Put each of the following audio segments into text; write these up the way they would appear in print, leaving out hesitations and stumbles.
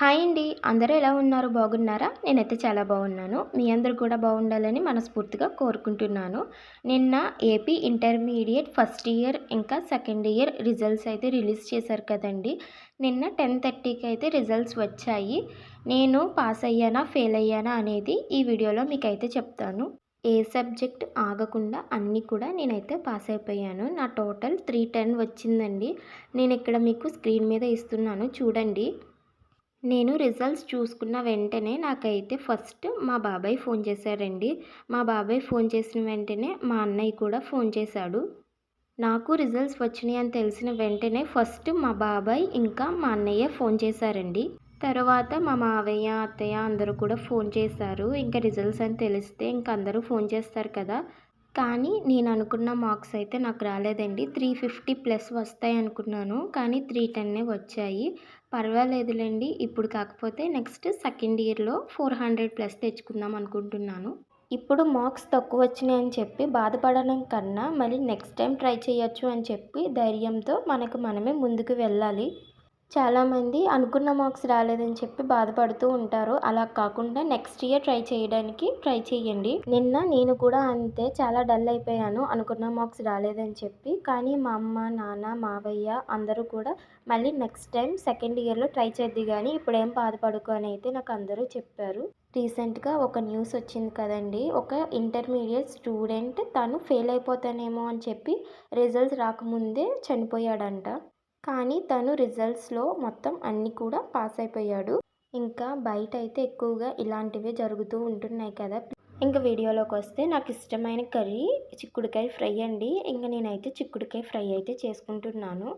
Hi అండి. అందరూ ఎలా ఉన్నారు? బాగున్నారా? నేనైతే చాలా బాగున్నాను. మీ అందరూ కూడా బాగుండాలని మనస్ఫూర్తిగా కోరుకుంటున్నాను. నిన్న ఏపీ ఇంటర్మీడియేట్ ఫస్ట్ ఇయర్ ఇంకా సెకండ్ ఇయర్ రిజల్ట్స్ అయితే రిలీజ్ చేశారు కదండీ! నిన్న 10:30కి అయితే రిజల్ట్స్ వచ్చాయి. నేను పాస్ అయ్యానా? ఫెయిల్ అయ్యానా? అనేది ఈ వీడియోలో మీకైతే చెప్తాను. ఏ సబ్జెక్ట్ ఆగకుండా అన్నీ కూడా నేనైతే పాస్ అయిపోయాను. నా టోటల్ 310 వచ్చిందండి. నేనిక్కడ మీకు స్క్రీన్ మీద ఇస్తున్నాను చూడండి. నేను రిజల్ట్స్ చూసుకున్న వెంటనే నాకైతే ఫస్ట్ మా బాబాయ్ ఫోన్ చేశారండి. మా బాబాయ్ ఫోన్ చేసిన వెంటనే మా అన్నయ్య కూడా ఫోన్ చేశాడు. నాకు రిజల్ట్స్ వచ్చినాయి అని తెలిసిన వెంటనే ఫస్ట్ మా బాబాయ్ ఇంకా మా అన్నయ్య ఫోన్ చేశారండి. తర్వాత మా మావయ్య, అత్తయ్య అందరూ కూడా ఫోన్ చేశారు. ఇంకా రిజల్ట్స్ అని తెలిస్తే ఇంక అందరూ ఫోన్ చేస్తారు కదా! కానీ నేను అనుకున్న మార్క్స్ అయితే నాకు రాలేదండి. 350+ వస్తాయి అనుకున్నాను. కానీ 310 వచ్చాయి. పర్వాలేదులెండి. ఇప్పుడు కాకపోతే నెక్స్ట్ సెకండ్ ఇయర్‌లో 400+ తెచ్చుకుందాం అనుకుంటున్నాను. ఇప్పుడు మార్క్స్ తక్కువ వచ్చినాయని చెప్పి బాధపడడం కన్నా మళ్ళీ నెక్స్ట్ టైమ్ ట్రై చేయొచ్చు అని చెప్పి ధైర్యంతో మనకు మనమే ముందుకు వెళ్ళాలి. చాలామంది అనుకున్న మార్క్స్ రాలేదని చెప్పి బాధపడుతూ ఉంటారు. అలా కాకుండా నెక్స్ట్ ఇయర్ ట్రై చేయండి. నిన్న నేను కూడా అంతే చాలా డల్ అయిపోయాను. అనుకున్న మార్క్స్ రాలేదని చెప్పి. కానీ మా అమ్మ, నాన్న, మావయ్య అందరూ కూడా మళ్ళీ నెక్స్ట్ టైం సెకండ్ ఇయర్‌లో ట్రై చేద్ది గానీ ఇప్పుడేం బాధపడకు అని అయితే నాకు అందరూ చెప్పారు. రీసెంట్‌గా ఒక న్యూస్ వచ్చింది కదండీ! ఒక ఇంటర్మీడియేట్ స్టూడెంట్ తను ఫెయిల్ అయిపోతానేమో అని చెప్పి రిజల్ట్స్ రాకముందే చనిపోయాడంట. కానీ తను రిజల్ట్స్‌లో మొత్తం అన్నీ కూడా పాస్ అయిపోయాడు. ఇంకా బయటైతే ఎక్కువగా ఇలాంటివే జరుగుతూ ఉంటున్నాయి కదా! ఇంక వీడియోలోకొస్తే నాకిష్టమైన కర్రీ చిక్కుడుకాయ ఫ్రై అండి. ఇంక నేనైతే చిక్కుడుకాయ ఫ్రై అయితే చేసుకుంటున్నాను.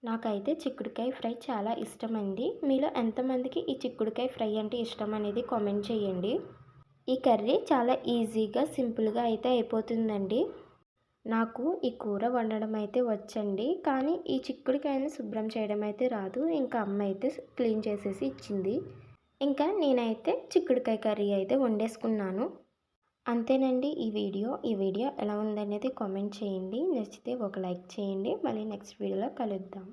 నాకైతే చిక్కుడుకాయ ఫ్రై చాలా ఇష్టమండి. మీలో ఎంతమందికి ఈ చిక్కుడుకాయ ఫ్రై అంటే ఇష్టం అనేది కామెంట్ చేయండి. ఈ కర్రీ చాలా ఈజీగా, సింపుల్‌గా అయితే అయిపోతుందండి. నాకు ఈ కూర వండడం అయితే వచ్చండి. కానీ ఈ చిక్కుడుకాయని శుభ్రం చేయడం అయితే రాదు. ఇంకా అమ్మ అయితే క్లీన్ చేసేసి ఇచ్చింది. ఇంకా నేనైతే చిక్కుడుకాయ కర్రీ అయితే వండేసుకున్నాను. అంతేనండి ఈ వీడియో ఎలా ఉందనేది కామెంట్ చేయండి. నచ్చితే ఒక లైక్ చేయండి. మళ్ళీ నెక్స్ట్ వీడియోలో కలుద్దాం.